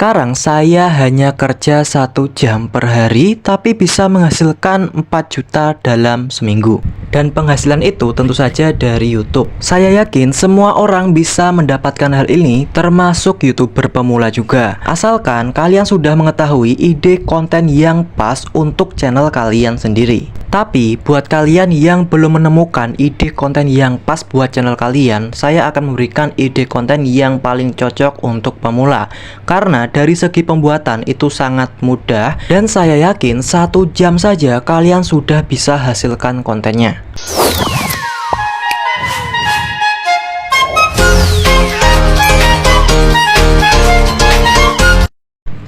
Sekarang saya hanya kerja 1 jam per hari, tapi bisa menghasilkan 4 juta dalam seminggu. Dan penghasilan itu tentu saja dari YouTube. Saya yakin semua orang bisa mendapatkan hal ini, termasuk YouTuber pemula juga. Asalkan kalian sudah mengetahui ide konten yang pas untuk channel kalian sendiri. Tapi buat kalian yang belum menemukan ide konten yang pas buat channel kalian, saya akan memberikan ide konten yang paling cocok untuk pemula. Karena dari segi pembuatan itu sangat mudah, dan saya yakin 1 jam saja kalian sudah bisa hasilkan kontennya.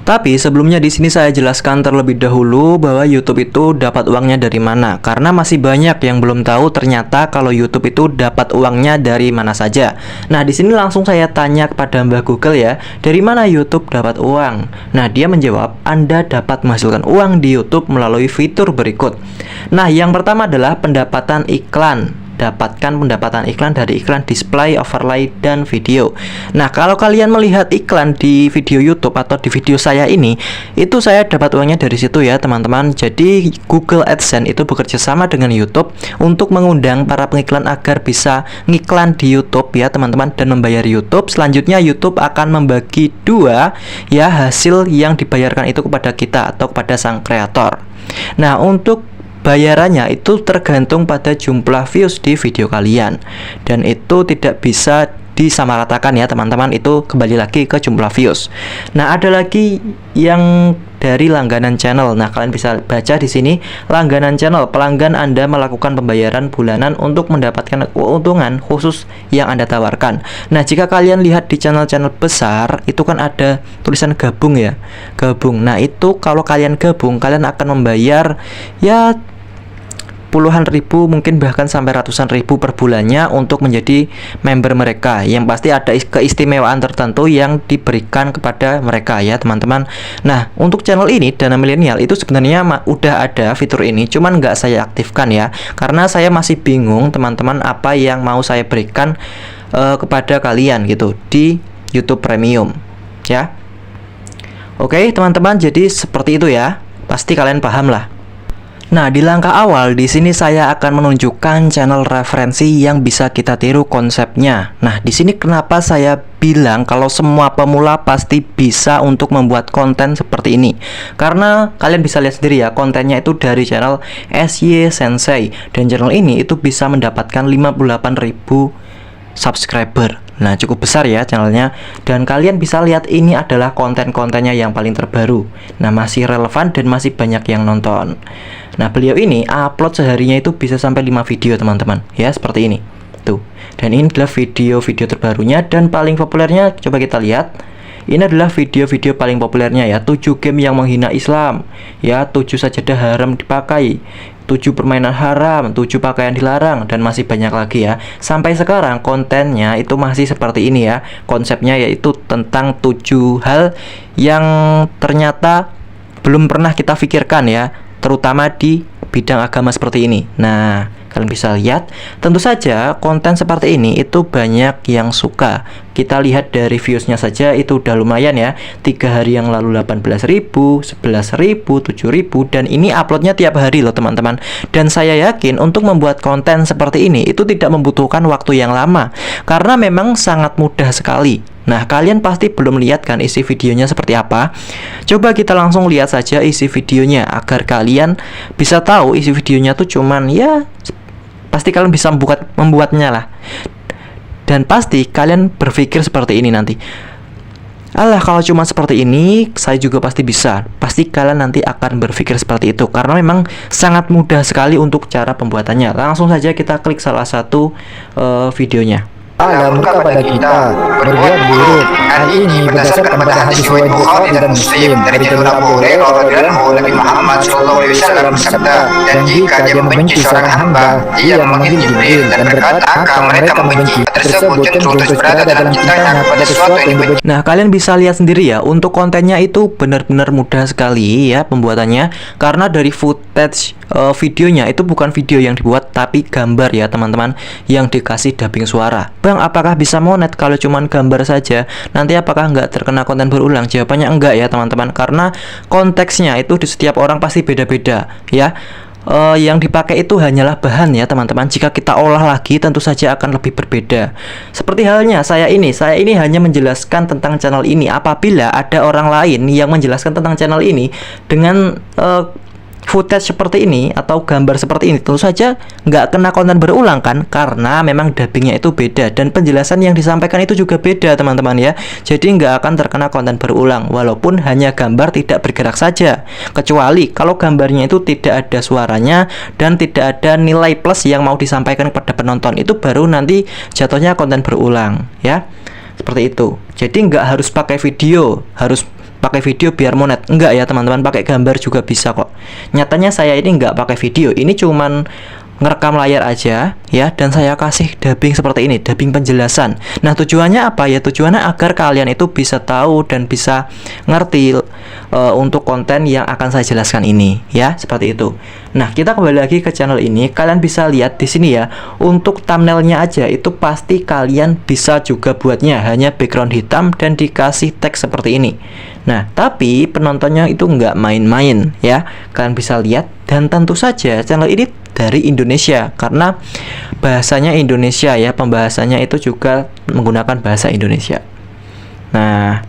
Tapi sebelumnya di sini saya jelaskan terlebih dahulu bahwa YouTube itu dapat uangnya dari mana. Karena masih banyak yang belum tahu ternyata kalau YouTube itu dapat uangnya dari mana saja. Nah, di sini langsung saya tanya kepada Mbah Google ya, dari mana YouTube dapat uang? Nah, dia menjawab, Anda dapat menghasilkan uang di YouTube melalui fitur berikut. Nah, yang pertama adalah pendapatan iklan. Dapatkan pendapatan iklan dari iklan display, overlay, dan video. Nah, kalau kalian melihat iklan di video YouTube atau di video saya ini, itu saya dapat uangnya dari situ ya teman-teman. Jadi Google AdSense itu bekerja sama dengan YouTube untuk mengundang para pengiklan agar bisa ngiklan di YouTube ya teman-teman, dan membayar YouTube. Selanjutnya YouTube akan membagi dua ya hasil yang dibayarkan itu kepada kita atau kepada sang kreator. Nah, untuk bayarannya itu tergantung pada jumlah views di video kalian, dan itu tidak bisa disamaratakan ya teman-teman, itu kembali lagi ke jumlah views. Nah, ada lagi yang dari langganan channel. Nah, kalian bisa baca di sini langganan channel. Pelanggan Anda melakukan pembayaran bulanan untuk mendapatkan keuntungan khusus yang Anda tawarkan. Nah, jika kalian lihat di channel-channel besar itu kan ada tulisan gabung ya, gabung. Nah, itu kalau kalian gabung kalian akan membayar ya puluhan ribu, mungkin bahkan sampai ratusan ribu per bulannya untuk menjadi member mereka. Yang pasti ada keistimewaan tertentu yang diberikan kepada mereka ya teman-teman. Nah, untuk channel ini Dana Milenial itu sebenarnya udah ada fitur ini, cuman nggak saya aktifkan ya, karena saya masih bingung teman-teman apa yang mau saya berikan kepada kalian gitu di YouTube Premium ya. Oke teman-teman, jadi seperti itu ya, pasti kalian paham lah. Nah, di langkah awal di sini saya akan menunjukkan channel referensi yang bisa kita tiru konsepnya. Nah, di sini kenapa saya bilang kalau semua pemula pasti bisa untuk membuat konten seperti ini. Karena kalian bisa lihat sendiri ya, kontennya itu dari channel SY Sensei, dan channel ini itu bisa mendapatkan 58.000 subscriber. Nah, cukup besar ya channelnya, dan kalian bisa lihat ini adalah konten-kontennya yang paling terbaru. Nah, masih relevan dan masih banyak yang nonton. Nah, beliau ini upload seharinya itu bisa sampai 5 video teman-teman ya, seperti ini tuh. Dan ini adalah video-video terbarunya dan paling populernya. Coba kita lihat, ini adalah video-video paling populernya ya, 7 game yang menghina Islam ya, 7 sajadah haram dipakai, 7 permainan haram, 7 pakaian dilarang, dan masih banyak lagi ya. Sampai sekarang kontennya itu masih seperti ini ya. Konsepnya yaitu tentang 7 hal yang ternyata belum pernah kita pikirkan ya, terutama di bidang agama seperti ini. Nah, kalian bisa lihat, tentu saja konten seperti ini itu banyak yang suka. Kita lihat dari viewsnya saja itu udah lumayan ya. 3 hari yang lalu 18.000, 11.000, 7.000, dan ini uploadnya tiap hari loh teman-teman. Dan saya yakin untuk membuat konten seperti ini itu tidak membutuhkan waktu yang lama, karena memang sangat mudah sekali. Nah, kalian pasti belum lihat kan isi videonya seperti apa. Coba kita langsung lihat saja isi videonya agar kalian bisa tahu isi videonya tuh cuman ya, pasti kalian bisa membuatnya lah. Dan pasti kalian berpikir seperti ini nanti, alah kalau cuma seperti ini saya juga pasti bisa. Pasti kalian nanti akan berpikir seperti itu, karena memang sangat mudah sekali untuk cara pembuatannya. Langsung saja kita klik salah satu videonya. Allah murka pada kita berbuat buruk hari ini berdasarkan pada hadis riwayat Bukhari dan Muslim dari Jalur Abu Hurairah radhiyallahu anhu, Nabi Muhammad sallallahu alaihi wasallam bersabda, dan jika dia membenci seorang hamba, ia memanggil Jibril dan berkata, maka mereka membenci tersebut cenderung terus berada dalam cintanya pada sesuatu yang berbeda. Nah, kalian bisa lihat sendiri ya, untuk kontennya itu benar-benar mudah sekali ya pembuatannya, karena dari footage videonya itu bukan video yang dibuat tapi gambar ya teman-teman, yang dikasih dubbing suara. Bang, apakah bisa monet kalau cuman gambar saja? Nanti apakah nggak terkena konten berulang? Jawabannya enggak ya teman-teman, karena konteksnya itu di setiap orang pasti beda-beda ya. Yang dipakai itu hanyalah bahan ya teman-teman. Jika kita olah lagi tentu saja akan lebih berbeda. Seperti halnya saya ini hanya menjelaskan tentang channel ini. Apabila ada orang lain yang menjelaskan tentang channel ini dengan footage seperti ini atau gambar seperti ini, tentu saja nggak kena konten berulang kan, karena memang dubbingnya itu beda dan penjelasan yang disampaikan itu juga beda teman-teman ya. Jadi nggak akan terkena konten berulang walaupun hanya gambar tidak bergerak saja, kecuali kalau gambarnya itu tidak ada suaranya dan tidak ada nilai plus yang mau disampaikan kepada penonton, itu baru nanti jatuhnya konten berulang ya, seperti itu. Jadi nggak harus pakai video, biar monet, enggak ya teman-teman, pakai gambar juga bisa kok. Nyatanya saya ini enggak pakai video, ini cuman ngerekam layar aja ya, dan saya kasih dubbing seperti ini, dubbing penjelasan. Nah, tujuannya apa ya? Tujuannya agar kalian itu bisa tahu dan bisa ngerti untuk konten yang akan saya jelaskan ini ya, seperti itu. Nah, kita kembali lagi ke channel ini. Kalian bisa lihat di sini ya, untuk thumbnailnya aja itu pasti kalian bisa juga buatnya hanya background hitam dan dikasih teks seperti ini. Nah, tapi penontonnya itu nggak main-main ya. Kalian bisa lihat, dan tentu saja channel ini dari Indonesia karena bahasanya Indonesia ya, pembahasannya itu juga menggunakan bahasa Indonesia. Nah,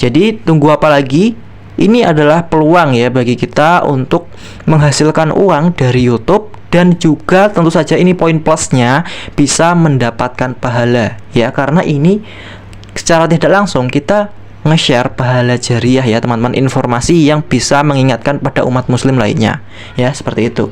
jadi tunggu apa lagi? Ini adalah peluang ya bagi kita untuk menghasilkan uang dari YouTube, dan juga tentu saja ini poin plusnya bisa mendapatkan pahala ya, karena ini secara tidak langsung kita nge-share pahala jariah ya teman-teman, informasi yang bisa mengingatkan pada umat muslim lainnya ya, seperti itu.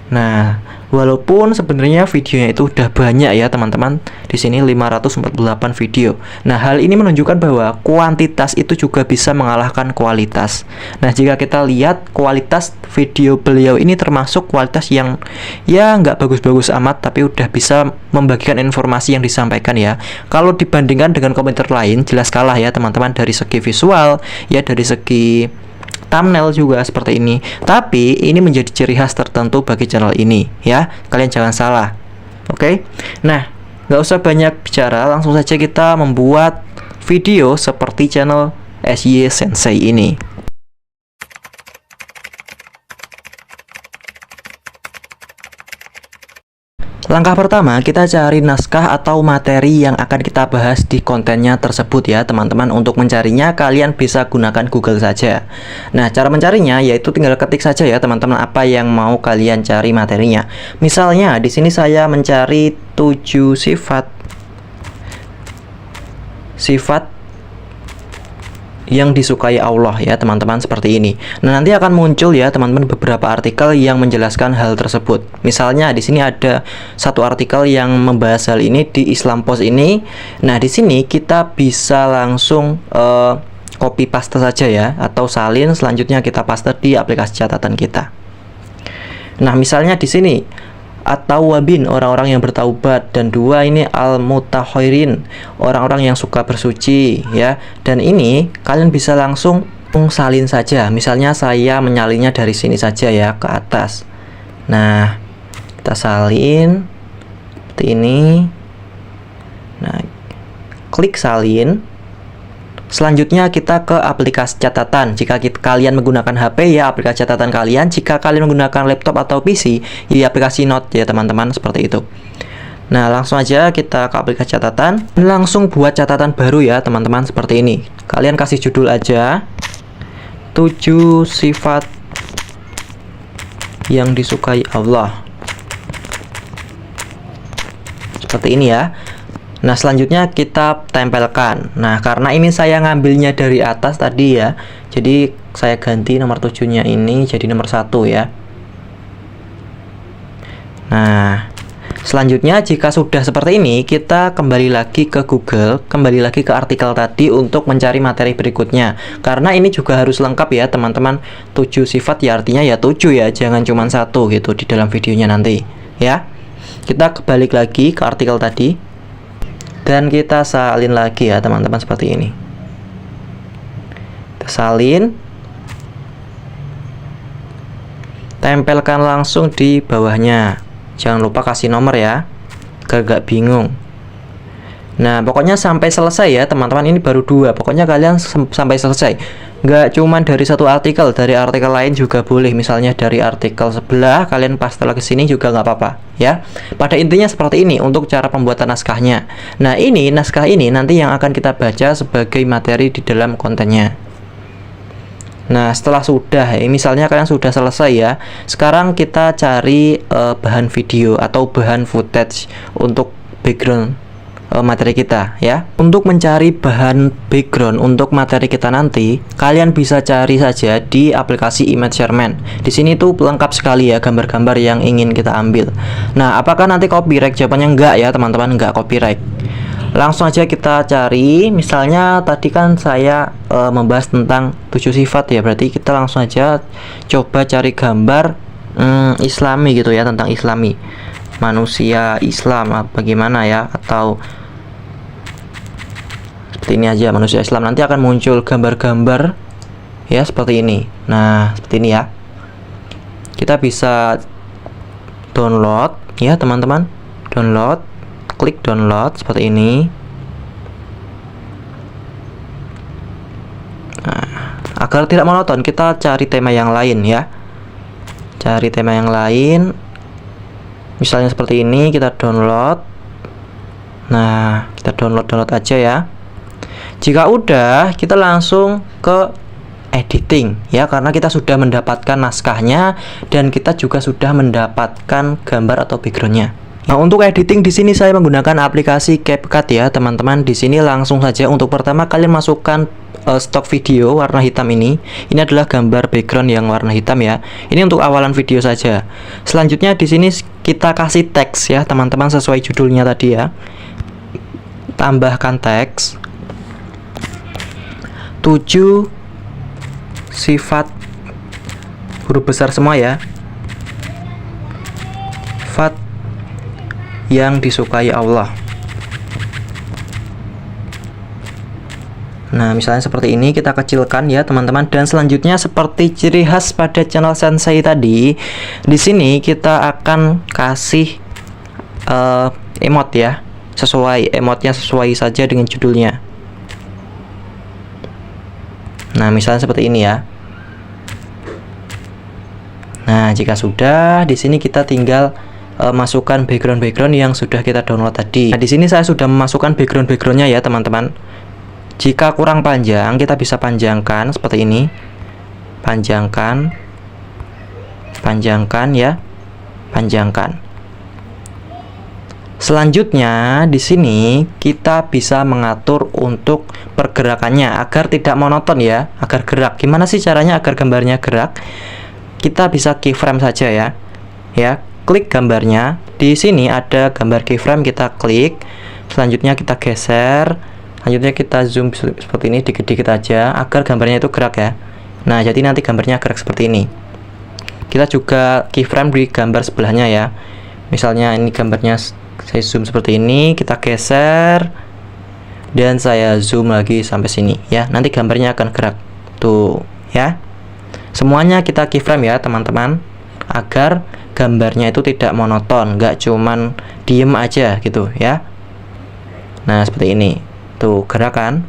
Nah, walaupun sebenarnya videonya itu udah banyak ya teman-teman, di sini 548 video. Nah, hal ini menunjukkan bahwa kuantitas itu juga bisa mengalahkan kualitas. Nah, jika kita lihat kualitas video beliau ini termasuk kualitas yang ya nggak bagus-bagus amat, tapi udah bisa membagikan informasi yang disampaikan ya. Kalau dibandingkan dengan komentar lain, jelas kalah ya teman-teman, dari segi visual ya, dari segi thumbnail juga seperti ini. Tapi ini menjadi ciri khas tertentu bagi channel ini ya, kalian jangan salah. Oke. Nah, nggak usah banyak bicara, langsung saja kita membuat video seperti channel SY Sensei ini. Langkah pertama, kita cari naskah atau materi yang akan kita bahas di kontennya tersebut ya teman-teman. Untuk mencarinya kalian bisa gunakan Google saja. Nah, cara mencarinya yaitu tinggal ketik saja ya teman-teman apa yang mau kalian cari materinya. Misalnya di sini saya mencari 7 sifat yang disukai Allah ya teman-teman, seperti ini. Nah, nanti akan muncul ya teman-teman beberapa artikel yang menjelaskan hal tersebut. Misalnya di sini ada satu artikel yang membahas hal ini di Islam Post ini. Nah, di sini kita bisa langsung copy paste saja ya, atau salin, selanjutnya kita paste di aplikasi catatan kita. Nah, misalnya di sini at-tawwabin, orang-orang yang bertaubat, dan 2 ini al-mutahhirin, orang-orang yang suka bersuci ya. Dan ini kalian bisa langsung salin saja. Misalnya saya menyalinnya dari sini saja ya ke atas. Nah, kita salin seperti ini. Nah, klik salin. Selanjutnya kita ke aplikasi catatan. Jika kalian menggunakan HP ya aplikasi catatan kalian. Jika kalian menggunakan laptop atau PC ya aplikasi Note ya teman-teman, seperti itu. Nah, langsung aja kita ke aplikasi catatan. Langsung buat catatan baru ya teman-teman, seperti ini. Kalian kasih judul aja 7 sifat yang disukai Allah. Seperti ini ya. Nah, selanjutnya kita tempelkan. Nah, karena ini saya ngambilnya dari atas tadi ya, jadi saya ganti nomor 7-nya ini jadi nomor 1 ya. Nah, selanjutnya jika sudah seperti ini, kita kembali lagi ke Google, kembali lagi ke artikel tadi untuk mencari materi berikutnya. Karena ini juga harus lengkap ya teman-teman. 7 sifat ya artinya ya 7 ya, jangan cuma 1 gitu di dalam videonya nanti ya. Kita kembali lagi ke artikel tadi dan kita salin lagi ya teman-teman, seperti ini. Kita salin. tempelkan langsung di bawahnya. Jangan lupa kasih nomor ya, agar gak bingung. Nah, pokoknya sampai selesai ya teman-teman. Ini baru 2, pokoknya kalian sampai selesai. Nggak cuman dari satu artikel, dari artikel lain juga boleh. Misalnya dari artikel sebelah kalian paste ke sini juga nggak apa-apa ya. Pada intinya seperti ini untuk cara pembuatan naskahnya. Nah, ini naskah ini nanti yang akan kita baca sebagai materi di dalam kontennya. Nah, setelah sudah, misalnya kalian sudah selesai ya. Sekarang kita cari bahan video atau bahan footage untuk background materi kita ya. Untuk mencari bahan background untuk materi kita nanti, kalian bisa cari saja di aplikasi ImageShareman. Di sini tuh lengkap sekali ya gambar-gambar yang ingin kita ambil. Nah, apakah nanti copyright? Jawabannya enggak ya teman-teman, enggak copyright. Langsung aja kita cari. Misalnya tadi kan saya membahas tentang 7 sifat ya, berarti kita langsung aja coba cari gambar Islami gitu ya, tentang Islami, manusia Islam bagaimana ya, atau seperti ini aja, manusia Islam. Nanti akan muncul gambar-gambar ya seperti ini. Nah, seperti ini ya. Kita bisa download ya teman-teman, download, klik download seperti ini. Nah, agar tidak monoton, kita cari tema yang lain ya, cari tema yang lain. Misalnya seperti ini, kita download. Nah, kita download aja ya. Jika udah, kita langsung ke editing ya, karena kita sudah mendapatkan naskahnya dan kita juga sudah mendapatkan gambar atau backgroundnya. Nah, untuk editing di sini saya menggunakan aplikasi CapCut ya, teman-teman. Di sini langsung saja untuk pertama kalian masukkan stok video warna hitam ini. Ini adalah gambar background yang warna hitam ya. Ini untuk awalan video saja. Selanjutnya di sini kita kasih teks ya, teman-teman, sesuai judulnya tadi ya. Tambahkan teks 7 sifat, huruf besar semua ya, sifat yang disukai Allah. Nah, misalnya seperti ini, kita kecilkan ya teman-teman. Dan selanjutnya seperti ciri khas pada channel Sensei tadi, di sini kita akan kasih emot ya, sesuai emotnya, sesuai saja dengan judulnya. Nah, misalnya seperti ini ya. Nah, jika sudah, di sini kita tinggal masukkan background yang sudah kita download tadi. Nah, di sini saya sudah memasukkan backgroundnya ya teman-teman. Jika kurang panjang, kita bisa panjangkan seperti ini. Panjangkan ya, panjangkan. Selanjutnya di sini kita bisa mengatur untuk pergerakannya agar tidak monoton ya, agar gerak. Gimana sih caranya agar gambarnya gerak? Kita bisa keyframe saja ya. Ya, klik gambarnya. Di sini ada gambar keyframe, kita klik. Selanjutnya kita geser. Selanjutnya kita zoom seperti ini dikit-dikit aja agar gambarnya itu gerak ya. Nah, jadi nanti gambarnya gerak seperti ini. Kita juga keyframe di gambar sebelahnya ya. Misalnya ini gambarnya saya zoom seperti ini, kita geser dan saya zoom lagi sampai sini ya. Nanti gambarnya akan gerak tuh ya. Semuanya kita keyframe ya teman-teman, agar gambarnya itu tidak monoton, nggak cuman diem aja gitu ya. Nah, seperti ini tuh gerakan.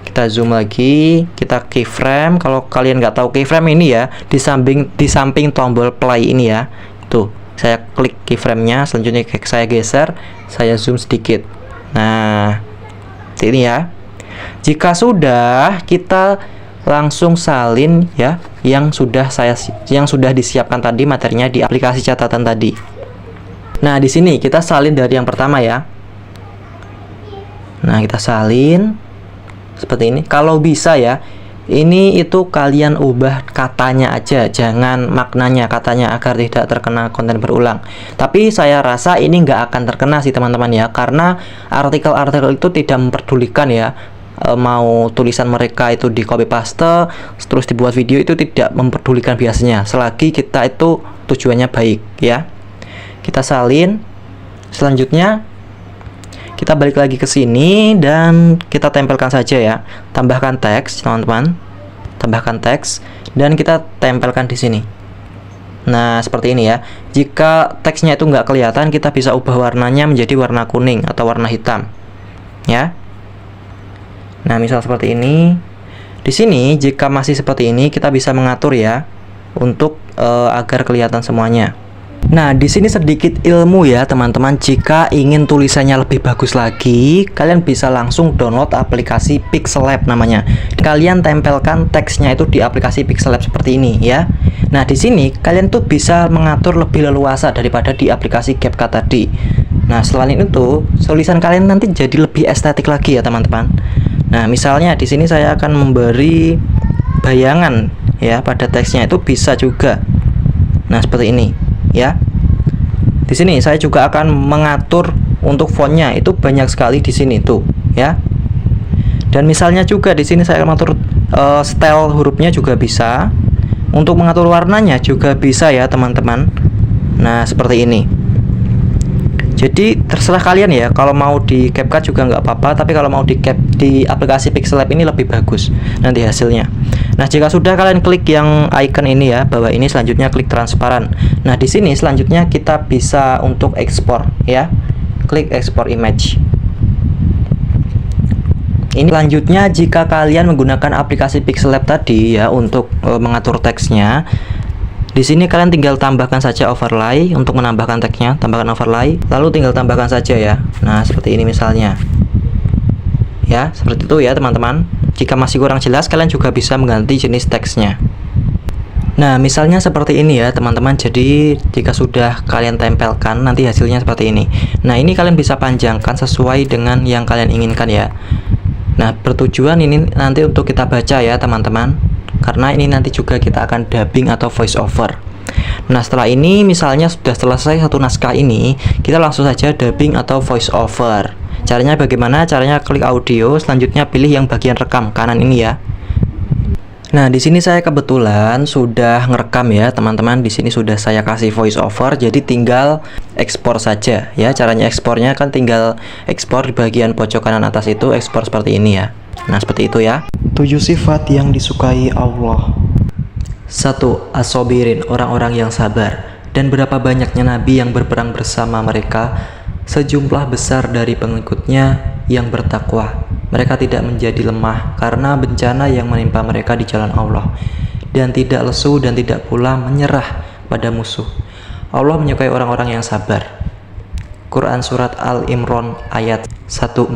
Kita zoom lagi, kita keyframe. Kalau kalian nggak tahu keyframe ini ya, di samping tombol play ini ya. Tuh, saya klik keyframe-nya, selanjutnya saya geser, saya zoom sedikit. Nah, ini ya. Jika sudah, kita langsung salin ya yang sudah disiapkan tadi materinya di aplikasi catatan tadi. Nah, di sini kita salin dari yang pertama ya. Nah, kita salin seperti ini. Kalau bisa ya, ini itu kalian ubah katanya aja, jangan maknanya, katanya, agar tidak terkena konten berulang. Tapi saya rasa ini nggak akan terkena sih teman-teman ya, karena artikel-artikel itu tidak memperdulikan ya, mau tulisan mereka itu di copy paste terus dibuat video, itu tidak memperdulikan biasanya, selagi kita itu tujuannya baik ya. Kita salin. Selanjutnya kita balik lagi ke sini dan kita tempelkan saja ya. Tambahkan teks, teman-teman. Tambahkan teks dan kita tempelkan di sini. Nah, seperti ini ya. Jika teksnya itu nggak kelihatan, kita bisa ubah warnanya menjadi warna kuning atau warna hitam. Ya. Nah, misal seperti ini. Di sini, jika masih seperti ini, kita bisa mengatur ya untuk agar kelihatan semuanya. Nah, di sini sedikit ilmu ya teman-teman. Jika ingin tulisannya lebih bagus lagi, kalian bisa langsung download aplikasi Pixellab namanya. Kalian tempelkan teksnya itu di aplikasi Pixellab seperti ini ya. Nah, di sini kalian tuh bisa mengatur lebih leluasa daripada di aplikasi CapCut tadi. Nah, selain itu, tulisan kalian nanti jadi lebih estetik lagi ya teman-teman. Nah, misalnya di sini saya akan memberi bayangan ya pada teksnya, itu bisa juga. Nah, seperti ini ya. Di sini saya juga akan mengatur untuk fontnya, itu banyak sekali di sini tuh ya. Dan misalnya juga di sini saya akan mengatur style hurufnya juga bisa. Untuk mengatur warnanya juga bisa ya teman-teman. Nah, seperti ini. Jadi terserah kalian ya, kalau mau di CapCut juga nggak apa-apa, tapi kalau mau di aplikasi Pixellab ini lebih bagus nanti hasilnya. Nah, jika sudah, kalian klik yang icon ini ya, bawah ini, selanjutnya klik transparan. Nah, di sini selanjutnya kita bisa untuk ekspor ya. Klik ekspor image. Ini selanjutnya jika kalian menggunakan aplikasi Pixellab tadi ya untuk mengatur teksnya. Di sini kalian tinggal tambahkan saja overlay untuk menambahkan teksnya, tambahkan overlay, lalu tinggal tambahkan saja ya. Nah, seperti ini misalnya. Ya, seperti itu ya teman-teman. Jika masih kurang jelas, kalian juga bisa mengganti jenis teksnya. Nah, misalnya seperti ini ya teman-teman. Jadi jika sudah kalian tempelkan, nanti hasilnya seperti ini. Nah, ini kalian bisa panjangkan sesuai dengan yang kalian inginkan ya. Nah, bertujuan ini nanti untuk kita baca ya teman-teman, karena ini nanti juga kita akan dubbing atau voice over. Nah, setelah ini misalnya sudah selesai satu naskah ini, kita langsung saja dubbing atau voice over. Caranya bagaimana? Caranya klik audio, selanjutnya pilih yang bagian rekam kanan ini ya. Nah, di sini saya kebetulan sudah ngerekam ya teman-teman. Di sini sudah saya kasih voice over, jadi tinggal ekspor saja ya. Caranya ekspornya kan tinggal ekspor di bagian pojok kanan atas itu, ekspor seperti ini ya. Nah, seperti itu ya. 7 sifat yang disukai Allah. 1. As-sobirin, orang-orang yang sabar. Dan berapa banyaknya nabi yang berperang bersama mereka, sejumlah besar dari pengikutnya yang bertakwa. Mereka tidak menjadi lemah karena bencana yang menimpa mereka di jalan Allah, dan tidak lesu dan tidak pula menyerah pada musuh. Allah menyukai orang-orang yang sabar. Quran Surat Al-Imran ayat 146.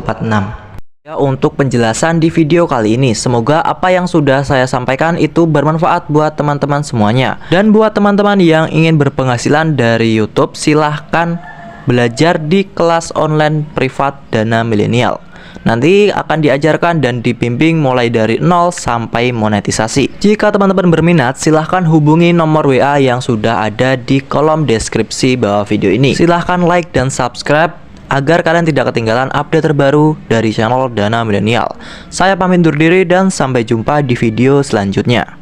Ya, untuk penjelasan di video kali ini, semoga apa yang sudah saya sampaikan itu bermanfaat buat teman-teman semuanya. Dan buat teman-teman yang ingin berpenghasilan dari YouTube, silahkan belajar di kelas online privat Dana Milenial. Nanti akan diajarkan dan dibimbing mulai dari 0 sampai monetisasi. Jika teman-teman berminat, silahkan hubungi nomor WA yang sudah ada di kolom deskripsi bawah video ini. Silahkan like dan subscribe agar kalian tidak ketinggalan update terbaru dari channel Dana Milenial. Saya pamit undur diri dan sampai jumpa di video selanjutnya.